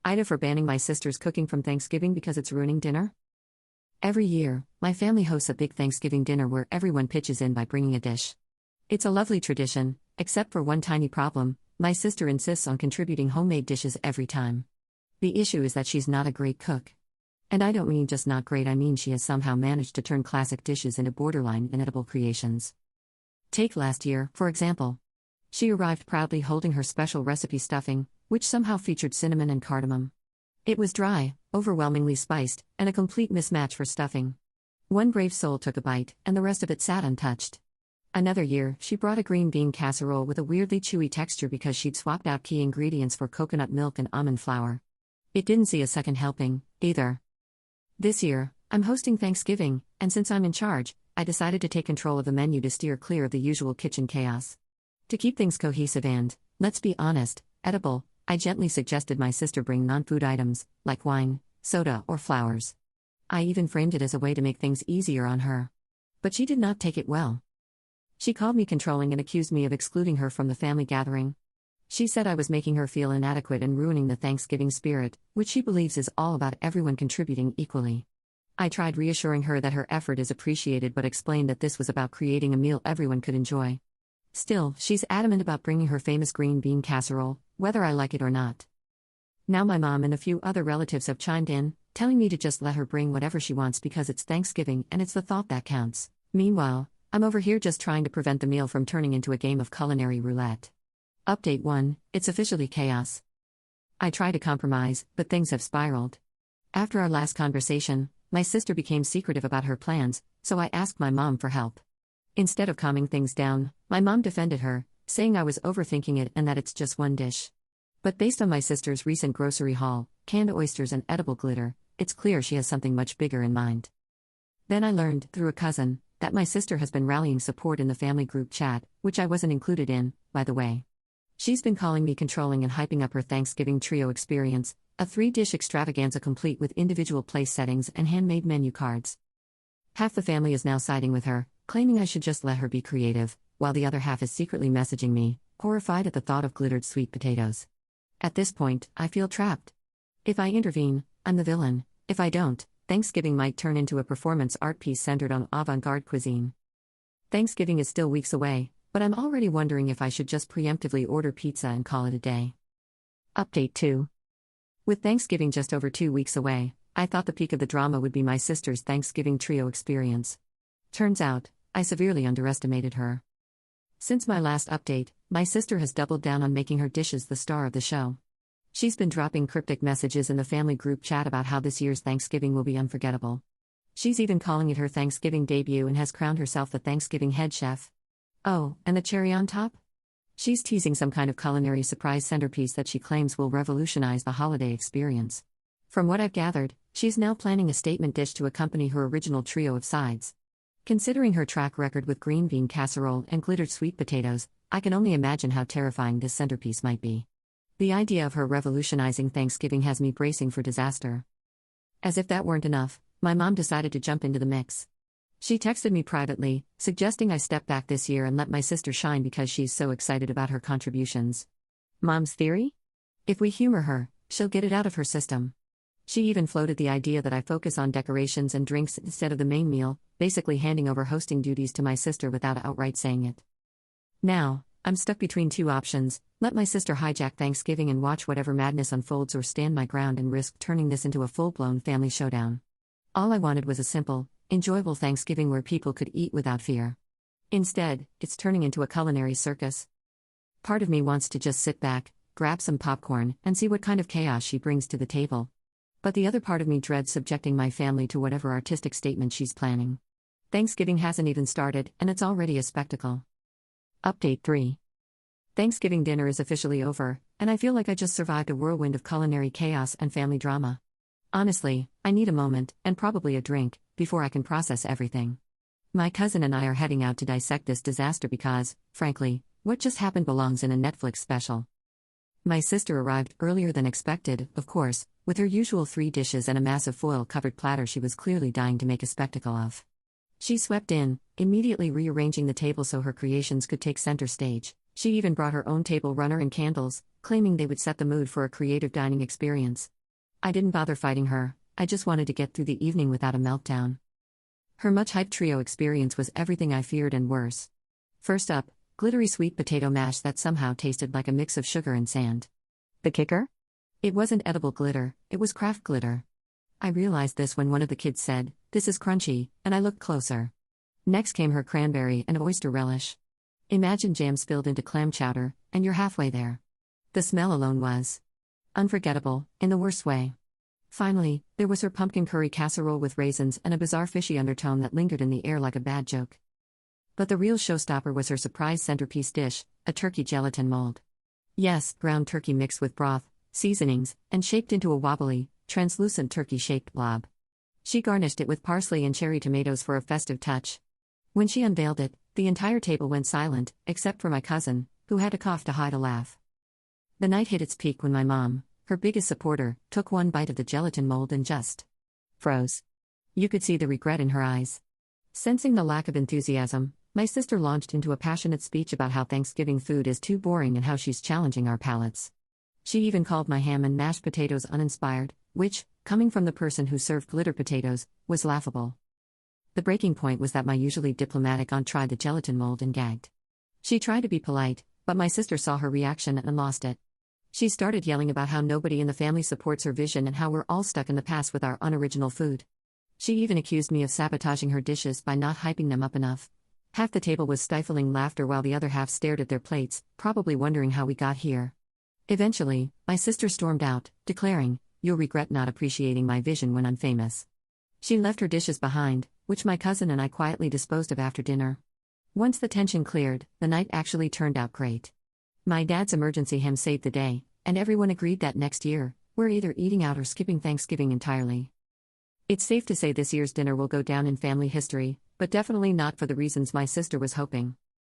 AITA for banning my sister's cooking from Thanksgiving because it's ruining dinner? Every year, my family hosts a big Thanksgiving dinner where everyone pitches in by bringing a dish. It's a lovely tradition, except for one tiny problem: my sister insists on contributing homemade dishes every time. The issue is that she's not a great cook. And I don't mean just not great, I mean she has somehow managed to turn classic dishes into borderline inedible creations. Take last year, for example. She arrived proudly holding her special recipe stuffing, which somehow featured cinnamon and cardamom. It was dry, overwhelmingly spiced, and a complete mismatch for stuffing. One brave soul took a bite, and the rest of it sat untouched. Another year, she brought a green bean casserole with a weirdly chewy texture because she'd swapped out key ingredients for coconut milk and almond flour. It didn't see a second helping, either. This year, I'm hosting Thanksgiving, and since I'm in charge, I decided to take control of the menu to steer clear of the usual kitchen chaos. To keep things cohesive and, let's be honest, edible, I gently suggested my sister bring non-food items, like wine, soda, or flowers. I even framed it as a way to make things easier on her. But she did not take it well. She called me controlling and accused me of excluding her from the family gathering. She said I was making her feel inadequate and ruining the Thanksgiving spirit, which she believes is all about everyone contributing equally. I tried reassuring her that her effort is appreciated but explained that this was about creating a meal everyone could enjoy. Still, she's adamant about bringing her famous green bean casserole, whether I like it or not. Now my mom and a few other relatives have chimed in, telling me to just let her bring whatever she wants because it's Thanksgiving and it's the thought that counts. Meanwhile, I'm over here just trying to prevent the meal from turning into a game of culinary roulette. Update 1, it's officially chaos. I try to compromise, but things have spiraled. After our last conversation, my sister became secretive about her plans, so I asked my mom for help. Instead of calming things down, my mom defended her, saying I was overthinking it and that it's just one dish. But based on my sister's recent grocery haul, canned oysters and edible glitter, it's clear she has something much bigger in mind. Then I learned, through a cousin, that my sister has been rallying support in the family group chat, which I wasn't included in, by the way. She's been calling me controlling and hyping up her Thanksgiving trio experience, a 3-dish extravaganza complete with individual place settings and handmade menu cards. Half the family is now siding with her, claiming I should just let her be creative, while the other half is secretly messaging me, horrified at the thought of glittered sweet potatoes. At this point, I feel trapped. If I intervene, I'm the villain. If I don't, Thanksgiving might turn into a performance art piece centered on avant-garde cuisine. Thanksgiving is still weeks away, but I'm already wondering if I should just preemptively order pizza and call it a day. Update 2. With Thanksgiving just over 2 weeks away, I thought the peak of the drama would be my sister's Thanksgiving trio experience. Turns out, I severely underestimated her. Since my last update, my sister has doubled down on making her dishes the star of the show. She's been dropping cryptic messages in the family group chat about how this year's Thanksgiving will be unforgettable. She's even calling it her Thanksgiving debut and has crowned herself the Thanksgiving head chef. Oh, and the cherry on top? She's teasing some kind of culinary surprise centerpiece that she claims will revolutionize the holiday experience. From what I've gathered, she's now planning a statement dish to accompany her original trio of sides. Considering her track record with green bean casserole and glittered sweet potatoes, I can only imagine how terrifying this centerpiece might be. The idea of her revolutionizing Thanksgiving has me bracing for disaster. As if that weren't enough, my mom decided to jump into the mix. She texted me privately, suggesting I step back this year and let my sister shine because she's so excited about her contributions. Mom's theory? If we humor her, she'll get it out of her system. She even floated the idea that I focus on decorations and drinks instead of the main meal, basically handing over hosting duties to my sister without outright saying it. Now, I'm stuck between two options: let my sister hijack Thanksgiving and watch whatever madness unfolds, or stand my ground and risk turning this into a full-blown family showdown. All I wanted was a simple, enjoyable Thanksgiving where people could eat without fear. Instead, it's turning into a culinary circus. Part of me wants to just sit back, grab some popcorn, and see what kind of chaos she brings to the table. But the other part of me dreads subjecting my family to whatever artistic statement she's planning. Thanksgiving hasn't even started, and it's already a spectacle. Update 3. Thanksgiving dinner is officially over, and I feel like I just survived a whirlwind of culinary chaos and family drama. Honestly, I need a moment, and probably a drink, before I can process everything. My cousin and I are heading out to dissect this disaster because, frankly, what just happened belongs in a Netflix special. My sister arrived earlier than expected, of course, with her usual 3 dishes and a massive foil-covered platter she was clearly dying to make a spectacle of. She swept in, immediately rearranging the table so her creations could take center stage. She even brought her own table runner and candles, claiming they would set the mood for a creative dining experience. I didn't bother fighting her, I just wanted to get through the evening without a meltdown. Her much-hyped trio experience was everything I feared and worse. First up, glittery sweet potato mash that somehow tasted like a mix of sugar and sand. The kicker? It wasn't edible glitter, it was craft glitter. I realized this when one of the kids said, "This is crunchy," and I looked closer. Next came her cranberry and oyster relish. Imagine jam spilled into clam chowder, and you're halfway there. The smell alone was unforgettable, in the worst way. Finally, there was her pumpkin curry casserole with raisins and a bizarre fishy undertone that lingered in the air like a bad joke. But the real showstopper was her surprise centerpiece dish, a turkey gelatin mold. Yes, ground turkey mixed with broth, seasonings, and shaped into a wobbly, translucent turkey-shaped blob. She garnished it with parsley and cherry tomatoes for a festive touch. When she unveiled it, the entire table went silent, except for my cousin, who had to cough to hide a laugh. The night hit its peak when my mom, her biggest supporter, took one bite of the gelatin mold and just froze. You could see the regret in her eyes. Sensing the lack of enthusiasm, my sister launched into a passionate speech about how Thanksgiving food is too boring and how she's challenging our palates. She even called my ham and mashed potatoes uninspired, which, coming from the person who served glitter potatoes, was laughable. The breaking point was that my usually diplomatic aunt tried the gelatin mold and gagged. She tried to be polite, but my sister saw her reaction and lost it. She started yelling about how nobody in the family supports her vision and how we're all stuck in the past with our unoriginal food. She even accused me of sabotaging her dishes by not hyping them up enough. Half the table was stifling laughter while the other half stared at their plates, probably wondering how we got here. Eventually, my sister stormed out, declaring, "You'll regret not appreciating my vision when I'm famous." She left her dishes behind, which my cousin and I quietly disposed of after dinner. Once the tension cleared, the night actually turned out great. My dad's emergency ham saved the day, and everyone agreed that next year, we're either eating out or skipping Thanksgiving entirely. It's safe to say this year's dinner will go down in family history, but definitely not for the reasons my sister was hoping.